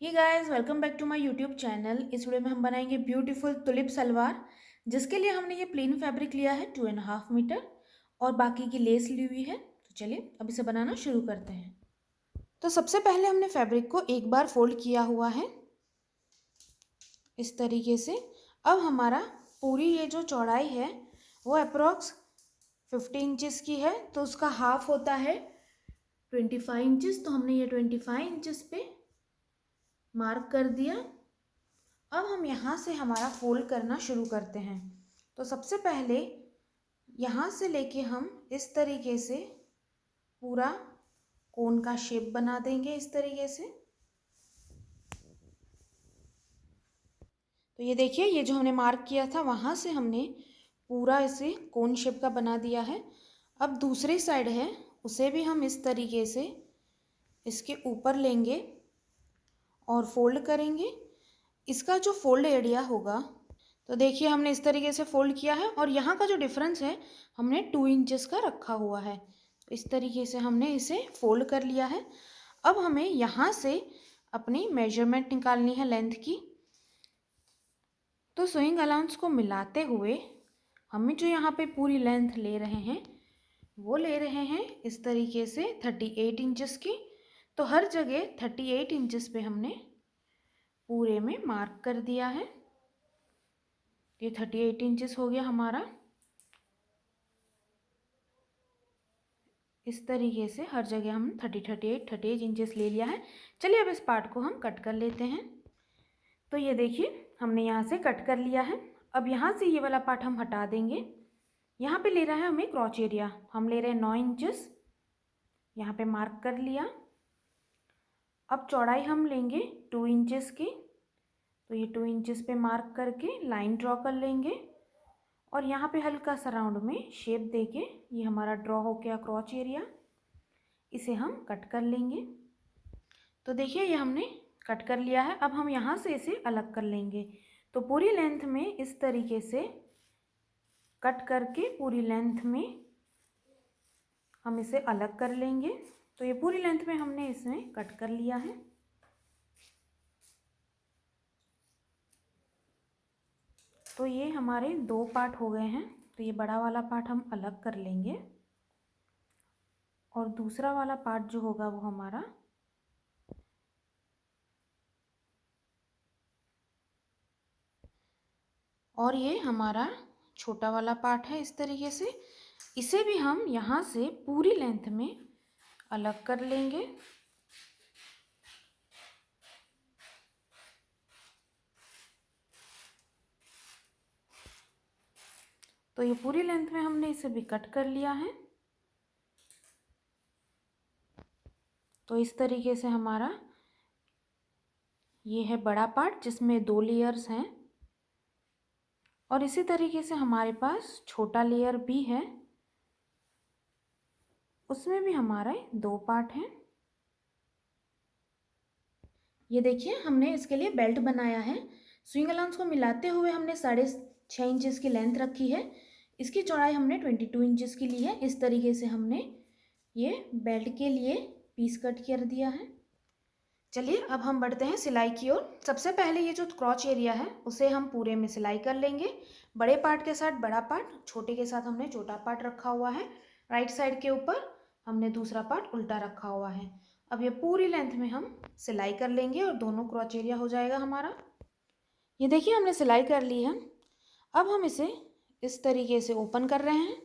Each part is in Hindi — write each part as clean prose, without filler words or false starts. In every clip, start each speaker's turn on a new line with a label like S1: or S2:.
S1: Hey guys, welcome back to my YouTube channel. इस वीडियो में हम बनाएंगे ब्यूटीफुल तुलिप सलवार, जिसके लिए हमने ये प्लेन फैब्रिक लिया है 2.5 मीटर और बाकी की लेस ली हुई है। तो चलिए अब इसे बनाना शुरू करते हैं। तो सबसे पहले हमने फैब्रिक को एक बार फोल्ड किया हुआ है इस तरीके से। अब हमारा पूरी ये जो चौड़ाई है वो अप्रोक्स 50 इंचेस की है, तो उसका हाफ होता है 25 इंचेस। तो हमने ये 25 इंचेस पे मार्क कर दिया। अब हम यहाँ से हमारा फोल्ड करना शुरू करते हैं। तो सबसे पहले यहाँ से लेके हम इस तरीके से पूरा कोन का शेप बना देंगे इस तरीके से। तो ये देखिए, ये जो हमने मार्क किया था वहाँ से हमने पूरा इसे कोन शेप का बना दिया है। अब दूसरी साइड है, उसे भी हम इस तरीके से इसके ऊपर लेंगे और फोल्ड करेंगे। इसका जो फोल्ड एरिया होगा, तो देखिए हमने इस तरीके से फोल्ड किया है और यहाँ का जो डिफरेंस है हमने 2 इंचेस का रखा हुआ है। तो इस तरीके से हमने इसे फोल्ड कर लिया है। अब हमें यहाँ से अपनी मेजरमेंट निकालनी है लेंथ की। तो सुइंग अलाउंस को मिलाते हुए हमें जो यहाँ पे पूरी लेंथ ले रहे हैं वो ले रहे हैं इस तरीके से 38 इंचेस की। तो हर जगह 38 इंचेस पे हमने पूरे में मार्क कर दिया है। ये 38 इंचेस हो गया हमारा। इस तरीके से हर जगह हम 38 इंचेस ले लिया है। चलिए अब इस पार्ट को हम कट कर लेते हैं। तो ये देखिए हमने यहाँ से कट कर लिया है। अब यहाँ से ये वाला पार्ट हम हटा देंगे। यहाँ पे ले रहा है हमें क्रॉच एरिया, हम ले रहे हैं 9 इंचेस। यहाँ पे मार्क कर लिया। अब चौड़ाई हम लेंगे 2 इंचेस की। तो ये 2 इंचेस पे मार्क करके लाइन ड्रॉ कर लेंगे और यहाँ पे हल्का सा राउंड में शेप देके ये हमारा ड्रॉ हो गया क्रॉच एरिया। इसे हम कट कर लेंगे। तो देखिए ये हमने कट कर लिया है। अब हम यहाँ से इसे अलग कर लेंगे। तो पूरी लेंथ में इस तरीके से कट करके पूरी लेंथ में हम इसे अलग कर लेंगे। तो ये पूरी लेंथ में हमने इसमें कट कर लिया है। तो ये हमारे दो पार्ट हो गए हैं। तो ये बड़ा वाला पार्ट हम अलग कर लेंगे और दूसरा वाला पार्ट जो होगा वो हमारा और ये हमारा छोटा वाला पार्ट है इस तरीके से। इसे भी हम यहाँ से पूरी लेंथ में अलग कर लेंगे। तो ये पूरी लेंथ में हमने इसे भी कट कर लिया है। तो इस तरीके से हमारा ये है बड़ा पार्ट जिसमें 2 लेयर्स हैं और इसी तरीके से हमारे पास छोटा लेयर भी है, उसमें भी हमारे 2 पार्ट हैं। ये देखिए हमने इसके लिए बेल्ट बनाया है। स्विंग अलाउंस को मिलाते हुए हमने 6.5 इंचेस की लेंथ रखी है। इसकी चौड़ाई हमने 22 इंचेस की ली है। इस तरीके से हमने ये बेल्ट के लिए पीस कट कर दिया है। चलिए अब हम बढ़ते हैं सिलाई की ओर। सबसे पहले ये जो क्रॉच एरिया है उसे हम पूरे में सिलाई कर लेंगे। बड़े पार्ट के साथ बड़ा पार्ट, छोटे के साथ हमने छोटा पार्ट रखा हुआ है। राइट साइड के ऊपर हमने दूसरा पार्ट उल्टा रखा हुआ है। अब ये पूरी लेंथ में हम सिलाई कर लेंगे और दोनों क्रॉच एरिया हो जाएगा हमारा। ये देखिए हमने सिलाई कर ली है। अब हम इसे इस तरीके से ओपन कर रहे हैं।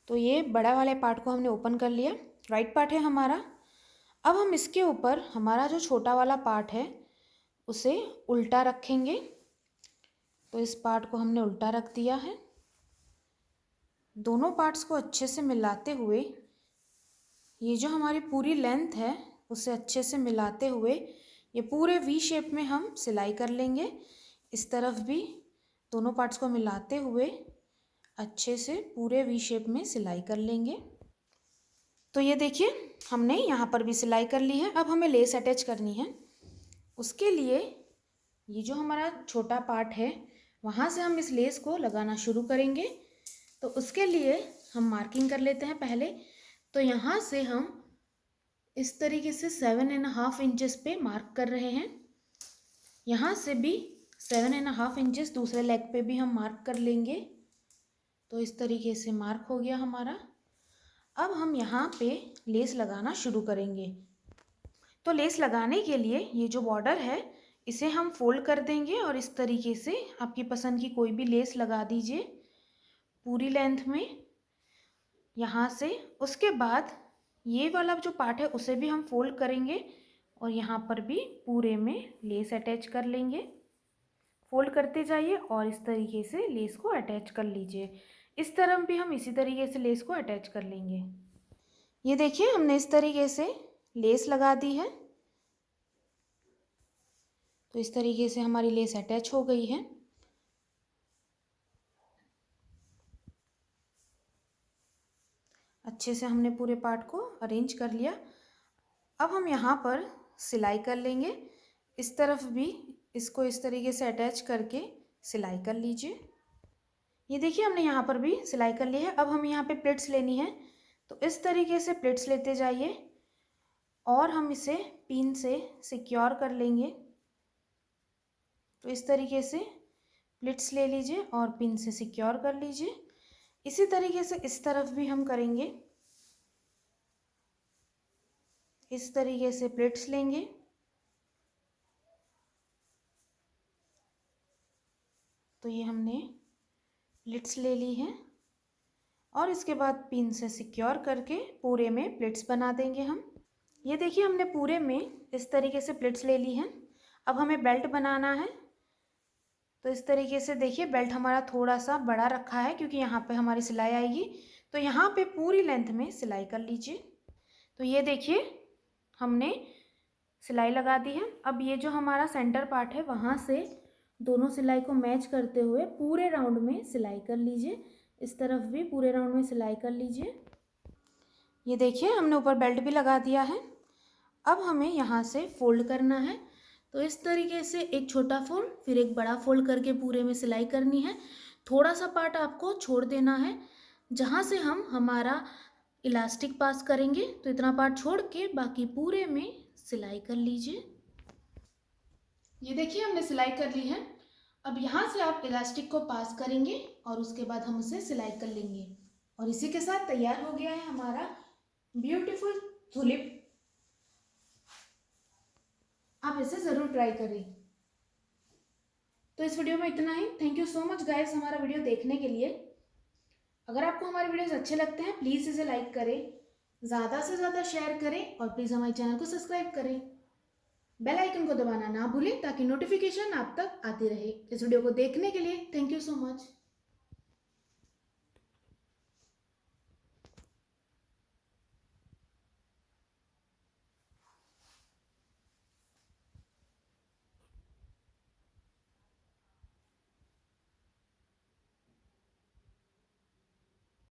S1: तो ये बड़ा वाले पार्ट को हमने ओपन कर लिया। राइट पार्ट है हमारा। अब हम इसके ऊपर हमारा जो छोटा वाला पार्ट है उसे उल्टा रखेंगे। तो इस पार्ट को हमने उल्टा रख दिया है। दोनों पार्ट्स को अच्छे से मिलाते हुए ये जो हमारी पूरी लेंथ है उसे अच्छे से मिलाते हुए ये पूरे वी शेप में हम सिलाई कर लेंगे। इस तरफ भी दोनों पार्ट्स को मिलाते हुए अच्छे से पूरे वी शेप में सिलाई कर लेंगे। तो ये देखिए हमने यहाँ पर भी सिलाई कर ली है। अब हमें लेस अटैच करनी है। उसके लिए ये जो हमारा छोटा पार्ट है वहाँ से हम इस लेस को लगाना शुरू करेंगे। तो उसके लिए हम मार्किंग कर लेते हैं पहले। तो यहाँ से हम इस तरीके से 7.5 इंचेस पे मार्क कर रहे हैं। यहाँ से भी 7.5 इंचेस दूसरे लेग पे भी हम मार्क कर लेंगे। तो इस तरीके से मार्क हो गया हमारा। अब हम यहाँ पे लेस लगाना शुरू करेंगे। तो लेस लगाने के लिए ये जो बॉर्डर है इसे हम फोल्ड कर देंगे और इस तरीके से आपकी पसंद की कोई भी लेस लगा दीजिए पूरी लेंथ में यहाँ से। उसके बाद ये वाला जो पार्ट है उसे भी हम फोल्ड करेंगे और यहाँ पर भी पूरे में लेस अटैच कर लेंगे। फोल्ड करते जाइए और इस तरीके से लेस को अटैच कर लीजिए। इस तरफ भी हम इसी तरीके से लेस को अटैच कर लेंगे। ये देखिए हमने इस तरीके से लेस लगा दी है। तो इस तरीके से हमारी लेस अटैच हो गई है। अच्छे से हमने पूरे पार्ट को अरेंज कर लिया। अब हम यहाँ पर सिलाई कर लेंगे। इस तरफ भी इसको इस तरीके से अटैच करके सिलाई कर लीजिए। ये देखिए हमने यहाँ पर भी सिलाई कर ली है। अब हम यहाँ पे प्लेट्स लेनी है तो इस तरीके से प्लेट्स लेते जाइए और हम इसे पिन से सिक्योर कर लेंगे। तो इस तरीके से प्लेट्स ले लीजिए और पिन से सिक्योर कर लीजिए। इसी तरीके से इस तरफ भी हम करेंगे। इस तरीके से प्लेट्स लेंगे तो ये हमने प्लेट्स ले ली हैं और इसके बाद पिन से सिक्योर करके पूरे में प्लेट्स बना देंगे हम। ये देखिए हमने पूरे में इस तरीके से प्लेट्स ले ली हैं। अब हमें बेल्ट बनाना है। तो इस तरीके से देखिए बेल्ट हमारा थोड़ा सा बड़ा रखा है क्योंकि यहाँ पे हमारी सिलाई आएगी। तो यहाँ पे पूरी लेंथ में सिलाई कर लीजिए। तो ये देखिए हमने सिलाई लगा दी है। अब ये जो हमारा सेंटर पार्ट है वहाँ से दोनों सिलाई को मैच करते हुए पूरे राउंड में सिलाई कर लीजिए। इस तरफ भी पूरे राउंड में सिलाई कर लीजिए। ये देखिए हमने ऊपर बेल्ट भी लगा दिया है। अब हमें यहाँ से फोल्ड करना है। तो इस तरीके से एक छोटा फोल्ड फिर एक बड़ा फोल्ड करके पूरे में सिलाई करनी है। थोड़ा सा पार्ट आपको छोड़ देना है जहाँ से हम हमारा इलास्टिक पास करेंगे। तो इतना पार्ट छोड़ के बाकी पूरे में सिलाई कर लीजिए। ये देखिए हमने सिलाई कर ली है। अब यहाँ से आप इलास्टिक को पास करेंगे और उसके बाद हम उसे सिलाई कर लेंगे और इसी के साथ तैयार हो गया है हमारा ब्यूटीफुल तुलिप। आप इसे ज़रूर ट्राई करें। तो इस वीडियो में इतना ही। Thank you so much guys हमारा वीडियो देखने के लिए। अगर आपको हमारे वीडियोस अच्छे लगते हैं प्लीज़ इसे लाइक करें, ज़्यादा से ज़्यादा शेयर करें और प्लीज़ हमारे चैनल को सब्सक्राइब करें। बेल आइकन को दबाना ना भूलें ताकि नोटिफिकेशन आप तक आती रहे। इस वीडियो को देखने के लिए थैंक यू सो मच।